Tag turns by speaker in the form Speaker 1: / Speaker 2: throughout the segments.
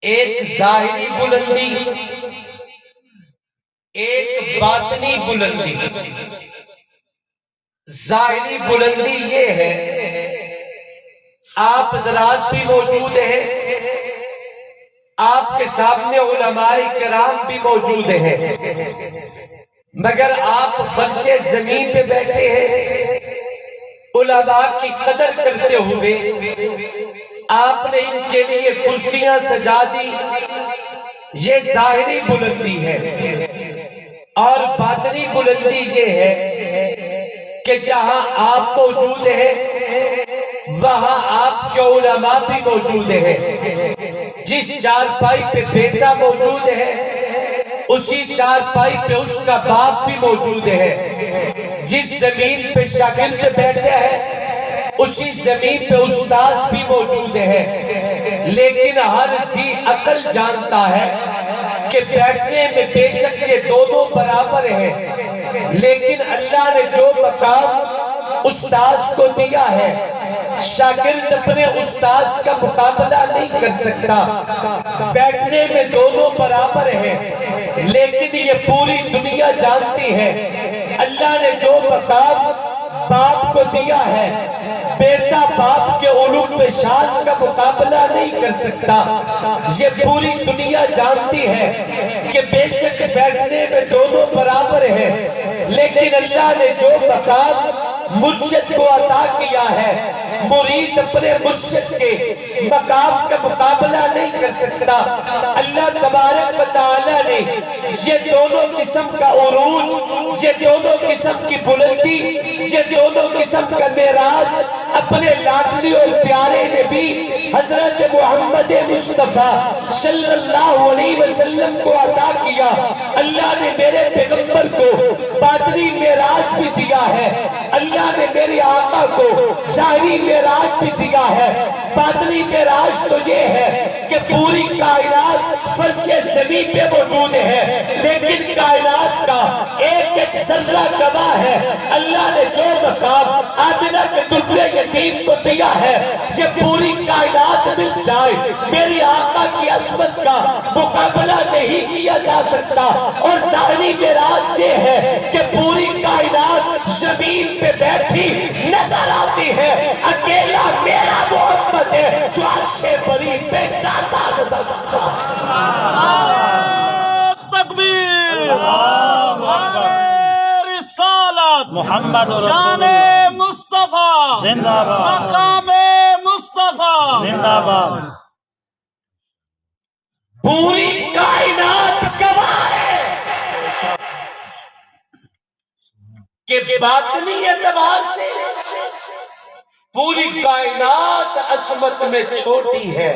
Speaker 1: ایک ظاہری بلندی، ایک باطنی بلندی۔ ظاہری بلندی یہ ہے، آپ حضرات بھی موجود ہیں، آپ کے سامنے علماء کرام بھی موجود ہیں، مگر آپ فرش زمین پہ بیٹھے ہیں۔ علماء کی قدر کرتے ہوئے آپ نے ان کے لیے کرسیاں سجا دی، یہ ظاہری بلندی ہے۔ اور باطنی بلندی یہ ہے کہ جہاں آپ موجود ہیں وہاں آپ کے علماء بھی موجود ہیں۔ جس چارپائی پہ بیٹا موجود ہے اسی چارپائی پہ اس کا باپ بھی موجود ہے۔ جس زمین پہ شاگرد بیٹھے ہیں اسی زمین پہ استاد بھی موجود ہے۔ لیکن ہر ذی عقل جانتا ہے کہ بیٹھنے میں بے شک یہ دونوں برابر ہیں، لیکن اللہ نے جو مقام استاذ کو دیا ہے شاگرد اپنے استاذ کا مقابلہ نہیں کر سکتا۔ بیٹھنے میں دونوں برابر ہیں، لیکن یہ پوری دنیا جانتی ہے اللہ نے جو مقام باپ کو دیا ہے بیٹا باپ کے علوم و شان کا مقابلہ نہیں کر سکتا۔ یہ پوری دنیا جانتی ہے کہ بے شک بیٹھنے میں دونوں برابر ہیں، لیکن اللہ نے جو مقام مرشد کو عطا کیا ہے مرید اپنے مرشد کے مقام کا مقابلہ نہیں کر سکتا۔ اللہ تبارک و تعالی نے یہ دونوں قسم کا عروج، یہ دونوں قسم کی بلندی، یہ دونوں قسم کا معراج اپنے لاڈلی اور پیارے نبی حضرت محمد مصطفیٰ صلی اللہ علیہ وسلم کو عطا کیا۔ اللہ نے میرے پیغمبر کو باطنی معراج بھی دیا ہے، اللہ نے میرے آقا کو ظاہری معراج بھی دیا ہے۔ باطنی معراج تو یہ ہے کہ پوری کائنات فرش زمین پہ موجود ہے، لیکن کائنات کا ایک ایک ذرہ گواہ ہے۔ اللہ نے جو مقام آمنہ کے دبر یتیم کو دیا ہے یہ پوری کائنات مل جائے میری آقا کی عظمت کا مقابلہ نہیں کیا جا سکتا۔ اور ظاہری معراج یہ ہے کہ پوری کائنات زمین پہ بیٹھی نظر آتی ہے، اکیلا میرا محمد ہے جو عرش بری پہ جاتا نظر آتا ہے۔
Speaker 2: تکبیر، رسالت
Speaker 3: محمد رسول
Speaker 2: شان
Speaker 3: اللہ
Speaker 2: مصطفیٰ،
Speaker 3: زندہ باد،
Speaker 2: مقام مصطفیٰ
Speaker 3: زندہ باد۔
Speaker 1: پوری کائنات گواہ ہے کہ باطنی اعتبار سے پوری کائنات عظمت میں چھوٹی ہے،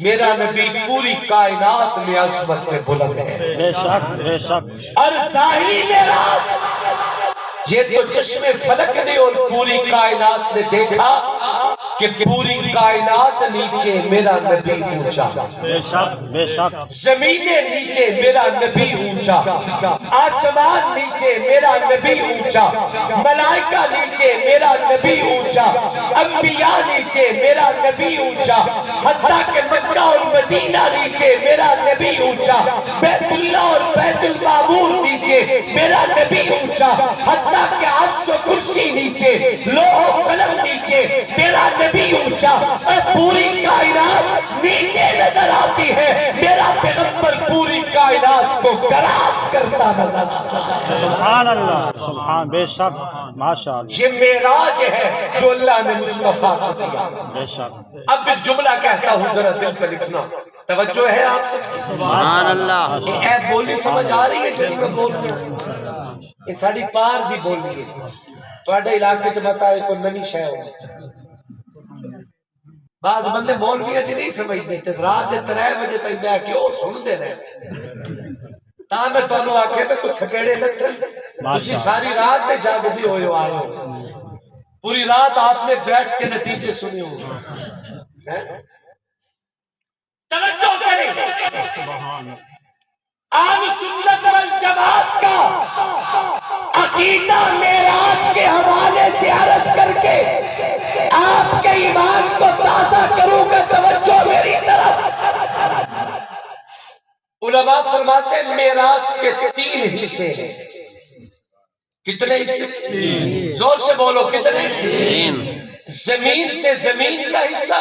Speaker 1: میرا نبی پوری کائنات میں عظمت میں بلند ہے۔
Speaker 3: بے شک بے شک۔
Speaker 1: اور ظاہری معراج یہ تو چشم فلک نے اور پوری کائنات نے دیکھا کہ پوری کائنات نیچے میرا نبی اونچا،
Speaker 3: بے شک بے شک۔
Speaker 1: زمینیں نیچے میرا نبی اونچا، آسمان نیچے میرا نبی اونچا، ملائکہ نیچے میرا نبی اونچا، انبیاء نیچے میرا نبی اونچا، حتیٰ کہ مکہ اور مدینہ نیچے میرا نبی اونچا، بیت اللہ اور بیت المعمور نیچے میرا نبی اونچا، حتیٰ کہ عرش و کرسی نیچے، لوح و قلم نیچے میرا نبی اونچا، اور پوری کائنات نیچے نظر آتی ہے، میرا پیغمبر پوری کائنات کو گراس کرتا نظر آتا ہے۔
Speaker 3: سبحان اللہ، سبحان، بے شک، ماشاء اللہ،
Speaker 1: یہ معراج ہے جو اللہ نے مصطفیٰ کو دیا۔
Speaker 3: بے شک۔
Speaker 1: اب ایک جملہ کہتا ہوں ذرا دل پہ لکھنا، توجہ ہے آپ سے؟
Speaker 3: سبحان اللہ۔
Speaker 1: یہ اے بولی سمجھ آ رہی ہے جنہی میں بول رہا ہوں؟ یہ ساڑی پار دی بولی ہے، توڑے علاقے جمعتا ہے کوئی نمی شے ہو۔ بعض بندے مولوی جی نہیں سمجھ دیتے، رات دے 3 بجے تک میں کیوں سن دے رہے تاں میں تو انہوں آکھے میں کچھ تھکیڑے لگتے تسی ساری رات میں جاگ دی ہوئے آئے ہو، پوری رات آپ نے بیٹھ کے نتیجے سنے ہو۔ توجہ کریں، آل سنت والجماعت کا عقیدہ معراج کے حوالے سے عرض کر کے آپ کے ایمان کو تازہ کروں گا، توجہ میری طرف۔ علماء فرماتے ہیں معراج کے 3 حصے ہیں. کتنے حصے؟ زور سے بولو کتنے؟
Speaker 4: 3.
Speaker 1: زمین سے زمین کا حصہ،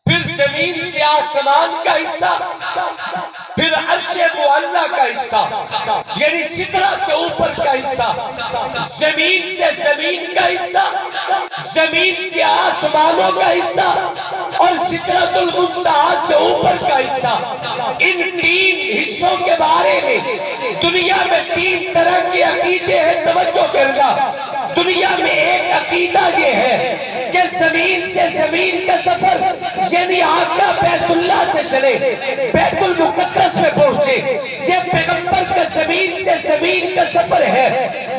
Speaker 1: پھر زمین سے آسمان کا حصہ، پھر عرش معلیٰ کا حصہ، یعنی سدرہ سے اوپر کا حصہ، زمین سے زمین کا حصہ، زمین سے آسمانوں کا حصہ، اور سدرۃ المنتہا سے اوپر کا حصہ. ان 3 حصوں کے بارے میں دنیا میں 3 طرح کے عقیدے ہیں. توجہ کرنا، دنیا میں ایک عقیدہ یہ ہے کہ زمین سے زمین کا سفر یعنی آقا بیت اللہ سے چلے بیت المقدس میں پہنچے، یہ پیغمبر کا زمین سے زمین کا سفر ہے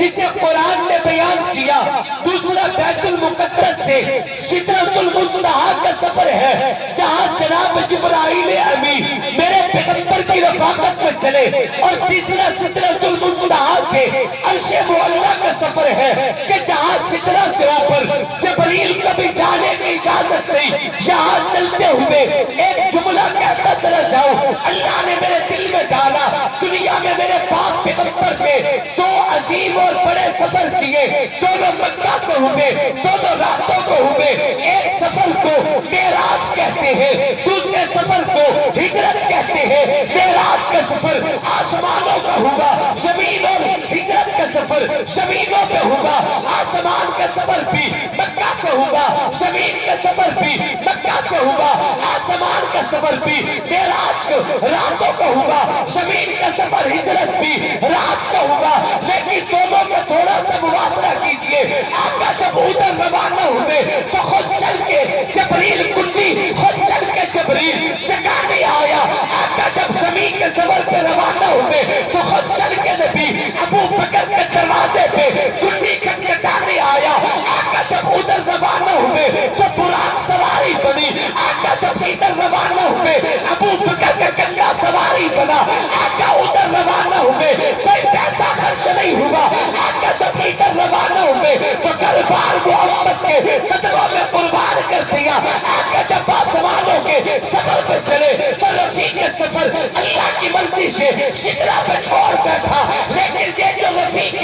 Speaker 1: جسے قرآن نے بیان کیا. دوسرا بیت المقدس سے سدرۃ المنتہا کا سفر ہے جہاں جناب جبرائیل امین میرے پیغمبر کی رفاقت میں چلے. اور تیسرا سدرۃ المنتہا سے عرش معلیٰ کا سفر ہے کہ جہاں سدرہ سے اوپر جبریل کبھی جانے کی اجازت نہیں. یہاں چلتے ہوئے ایک جملہ کہتا چلا جاؤ، اللہ نے میرے دل میں ڈالا دنیا میں میرے پاک پیغمبر نے 2 عظیم اور بڑے سفر کیے. دونوں مکہ سے ہوئے، دونوں راتوں کو ہوئے. ایک سفر کو معراج کہتے ہیں، دوسرے سفر کو ہجرت کہتے ہیں. معراج کا سفر آسمانوں کا ہوگا، زمین اور ہجرت کا سفر زمینوں پہ ہوگا. آسمان کا سفر بھی مکہ سے ہوگا، زمین کا سفر بھی مکہ سے ہوگا. آسمان کا سفر بھی معراج راتوں کا ہوگا، زمین کا سفر ہجرت بھی رات کا ہوگا. لیکن دونوں کا تھوڑا سا موازنہ کیجئے. آقا جب ادھر روانہ ہوئے تو خود چل کے جبریل کنڈی، خود چل کے جبریل جگانے آیا. آقا جب زمین کے سفر پہ روانہ ہوئے تو خود چل کے نبی ابو بکر کے دروازے پہ کنڈی کھٹکھٹانے آیا. آقا جب ادھر روانہ ہوئے تو براق سواری بنی. آقا جب ادھر روانہ ہوئے ابو بکر کا کنڈا سواری بنا. آقا ادھر روانہ ہوئے کوئی پیسہ خرچ نہیں ہوا. آقا جب ادھر روانہ ہوئے تو گھر بار محمد کے قدموں میں قربان کر دیا. آقا جب آسمانوں کے سفر پہ چلے تو رفیق کے سفر اللہ کی مرضی سے سدرہ پہ چھوڑ بیٹھا. لیکن یہ جو رفیق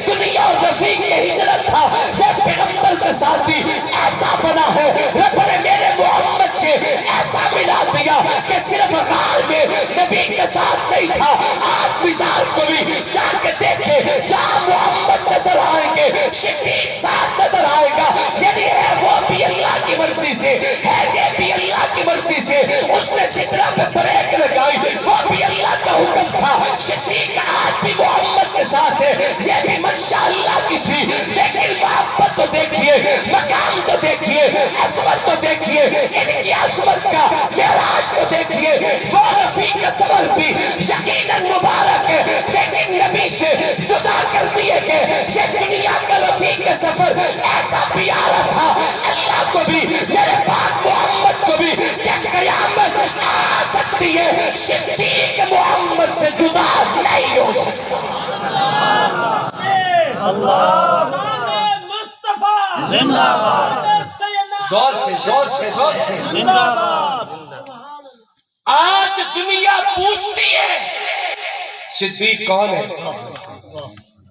Speaker 1: دنیا اور رفیق ہجرت تھا یہ پیغمبر کے ساتھی ایسا بنا ہے. رب نے میرے محمد سے ایسا ملا دیا کہ صرف غار میں نبی کے ساتھ نہیں تھا. آج مثال کو بھی جا کے دیکھے جہاں محمد نظر آئیں گے صدیق ساتھ نظر آئے گا. یعنی ہے وہ بھی اللہ کی مرضی سے ہے، یہ بھی اللہ کی مرضی سے. اس نے سدرہ پہ بریک لگائی، وہ بھی اللہ کا حکم تھا. صدیق آج بھی محمد کے ساتھ ہے، یہ بھی منشاء اللہ کی تھی. لیکن محبت تو دیکھیے، مقام تو دیکھیے، عظمت تو دیکھیے، ان کی عظمت کا معراج تو دیکھیے. وہ رفیق کا سفر بھی یقیناً مبارک ہے، لیکن نبی سے جدا کر دیے کہ یہ دنیا کا رفیق کا سفر ایسا پیارا تھا. اللہ کو بھی میرے پاک محمد کو بھی کہ قیامت آ سکتی ہے، صدیق محمد سے جدا نہیں ہو سکتا.
Speaker 3: زندہ باد.
Speaker 1: زور سے زور سے زور سے. آج دنیا پوچھتی ہے صدیق کون ہے،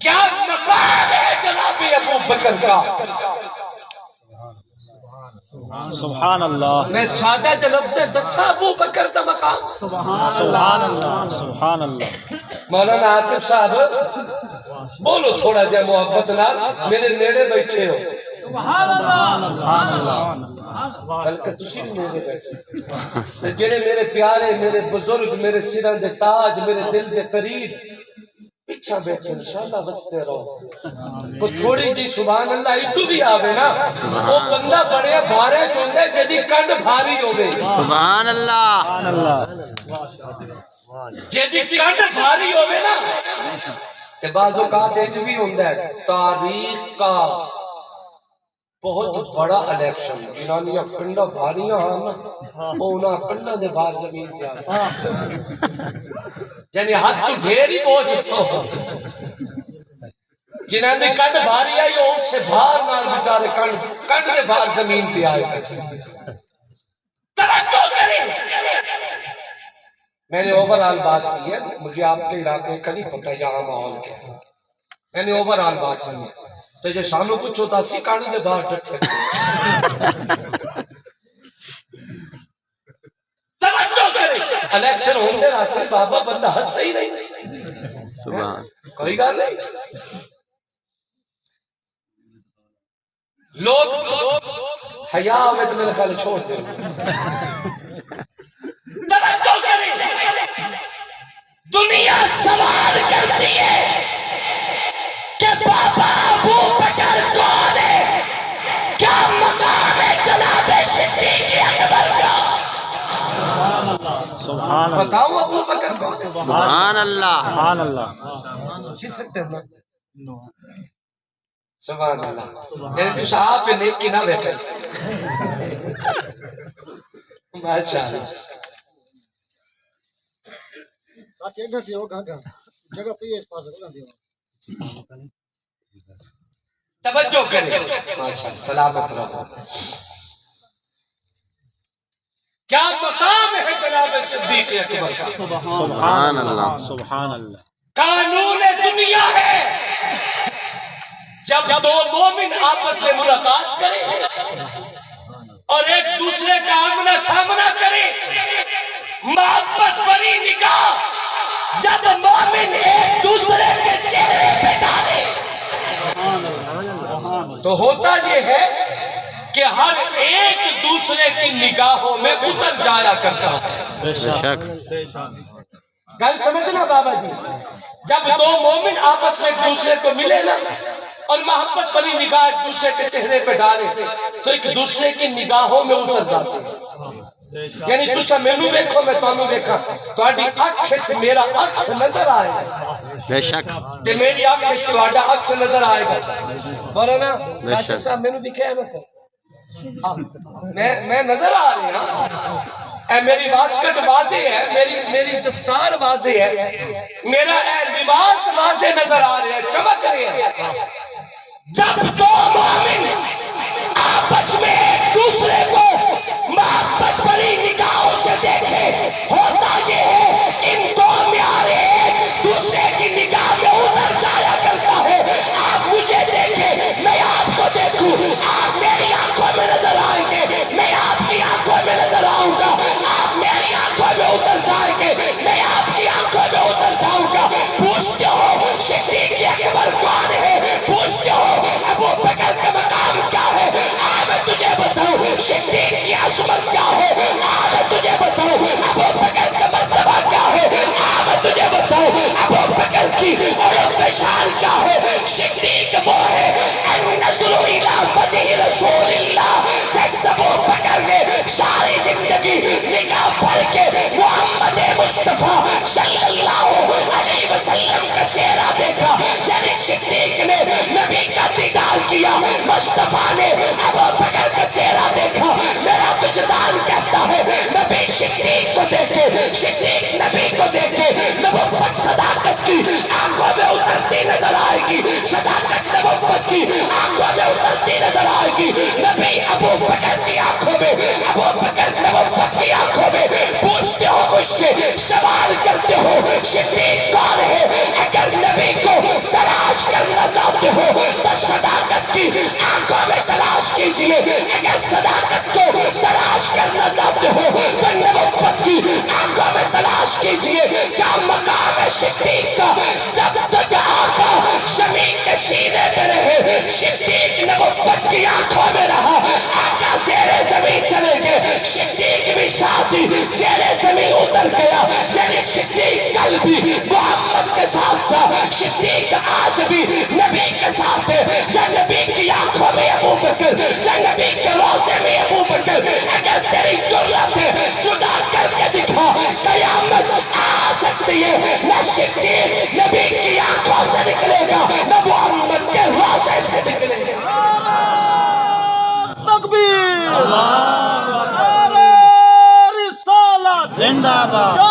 Speaker 1: کیا مقام ہے جناب ابو بکر کا.
Speaker 3: سبحان اللہ،
Speaker 1: میں سادہ جلب سے دسا ابو بکر کا مقام.
Speaker 3: سبحان اللہ، سبحان اللہ.
Speaker 1: مولانا عاطف صاحب بولو تھوڑا جا محبت نال، میرے نیڑے بیٹھے ہو.
Speaker 2: سبحان اللہ،
Speaker 3: سبحان اللہ.
Speaker 1: بلکہ تسی بھی نیڑے بیٹھے جڑے میرے پیارے، میرے بزرگ، میرے سراں دے تاج، میرے دل دے قریب پیچھا بیٹھے انشاءاللہ بستے رہو. کو تھوڑی جی سبحان اللہ ادو بھی آوے نا وہ بندہ بڑے بھارے چوندے جدی کنڈ بھاری ہوگے.
Speaker 4: سبحان اللہ.
Speaker 3: سبحان اللہ.
Speaker 1: جدی کنڈ بھاری ہوگے نا کہ بعض اوقات ایک بھی ہوندہ ہے تاریخ کا بہت بڑا الیکشن جنانیاں کنڈا بھاریاں ہاں نا اونا کنڈا دے بھار زمین جانا یعنی حد تو ڈھیر ہی پہنچ جنہاں نے کنڈ بھاری آئی اس سے بھار مار بچارے کنڈ دے بھار زمین پہ آئے. توجہ کریں میں نے اوور آل بات کی ہے، مجھے آپ کے علاقے کا نہیں پتا یہاں ماحول کیا ہے، میں نے اوور آل بات کی ہے، تو جو سانو کچھ ہوتا سی کہانی دے گاہ ڈٹ سکتے توجہ کریں، الیکشن ہوتے راستے بابا بندہ ہنس صحیح نہیں،
Speaker 4: سبحان
Speaker 1: کوئی گل نہیں، لوگ حیا ہوئے تو میرے خیال چھوڑ دیں، توجہ کریں، دنیا سوال کرتی ہے کہ بابا ابو بکر کون ہے، کیا مقام ہے جناب صدیق اکبر کا،
Speaker 3: سبحان اللہ
Speaker 1: بتاؤ ابو بکر کون ہے،
Speaker 4: سبحان اللہ
Speaker 3: سبحان اللہ
Speaker 1: اسی سکتے ہیں نا، سبحان اللہ، یعنی تو صاحب پہ نیکی نہ بیٹھے ماشاءاللہ، توجہ کریں، ماشاءاللہ، سلامت رہو، کیا مقام ہے جناب صدیق اکبر کا،
Speaker 4: سبحان اللہ
Speaker 3: سبحان اللہ
Speaker 1: قانون دنیا ہے، جب دو مومن آپس میں ملاقات کریں اور ایک دوسرے کا آمنا سامنا کریں، محبت بری نگاہ جب مومن ایک دوسرے کے چہرے پہ ڈالے تو ہوتا یہ ہے کہ ہر ایک دوسرے کی نگاہوں میں اتر جایا کرتا ہے،
Speaker 4: بے شک
Speaker 1: گل سمجھنا بابا جی، جب دو مومن آپس میں ایک دوسرے کو ملے نا اور محبت بری نگاہ ایک دوسرے کے چہرے پہ ڈالے تو ایک دوسرے کی نگاہوں میں اتر جاتے ہیں، یعنی تسا مینوں دیکھو میں تانوں دیکھاں، تہاڈی اکھ وچ میرا عکس نظر آئے گا
Speaker 4: بے شک
Speaker 1: تے میری اکھ وچ تہاڈا عکس نظر آئے گا، بولو نا
Speaker 4: بے شک۔
Speaker 1: کاشف صاحب مینوں دکھے مت میں نظر آ رہی ہوں، اے میری واسکٹ واضح ہے، میری دستار واضح ہے، میرا اے لباس واضح نظر آ رہے ہیں، چمک رہے ہیں، جب دو مومن آپس میں ایک دوسرے کو محبت بری نگاہوں سے دیکھے ہوتا یہ ہے ان دو میارے ایک دوسرے کی نگاہ میں اتر جایا کرتا ہے، آپ مجھے دیکھیں میں آپ کو دیکھوں، آپ میری آنکھوں میں نظر آئیں گے، میں آپ کی آنکھوں میں نظر آؤں گا، آپ میری آنکھوں میں اتر جائیں گے، میں آپ کی آنکھوں میں اتر جاؤں گا، پوچھتے ہو صدیق اکبر کون ہے، پوچھتے ہو ابو بکر کا مقام کیا ہے، میں تجھے بتاؤں صدیق کی عظمت کیا ہے، میں تجھے بتاؤں ابو بکر کا مرتبہ کیا ہے، میں تجھے بتاؤں ابو بکر کی علو شان کیا ہے، صدیق وہ ہے النظر الی وجہ رسول اللہ، جس ابو بکر نے ساری زندگی نگاہ بھر کے محمد مصطفیٰ صلی اللہ علیہ وسلم کا چہرہ دیکھا، یعنی صدیق نے نبی کا دیدار کیا، مصطفیٰ نے ابو بکر کا چہرہ دیکھا، میرا وجدان کہتا ہے نبی صدیق کو دیکھے، صدیق نبی کو دیکھے، نبوت صداقت کی آنکھوں میں اترتی نظر آئے گی، صداقت نبوت کی آنکھوں میں اترتی نظر آئے گی، نبی ابو بکر کی آنکھوں میں، ابو بکر نبوت کی آنکھوں میں، پوچھتے ہو مجھ سے سوال کرتے ہو صدیق کون ہے، اگر نبی کو تلاش کرنا چاہتے ہو تو صداقت کی آنکھوں میں تلاش کیجئے، اگر صداقت کو تلاش کرنا چاہتے ہو تو نبوت کی آنکھوں میں تلاش کیجئے، کیا مقام ہے صدیق کا، جب تک آقا زمین کے سینے پہ رہے صدیق نبوت کی آنکھوں میں رہا، آقا زیر زمین چلے گئے صدیق بھی ساتھی زیر زمین اتر گیا، یعنی صدیق کل بھی محمد کے ساتھ تھا، صدیق آج بھی نبی کے ساتھ ہے، یا نبی کی آنکھوں میں ابو بکر، یا نبی کے روزے میں ابو بکر، اگر تیری جرات ہے جدا کر کے دکھا، قیامت آ سکتی ہے، نہ صدیق نبی کی آنکھوں سے نکلے گا، نہ محمد کے روزے سے نکلے گا،
Speaker 2: تکبیر، نعرہ رسالت،
Speaker 3: زندہ باد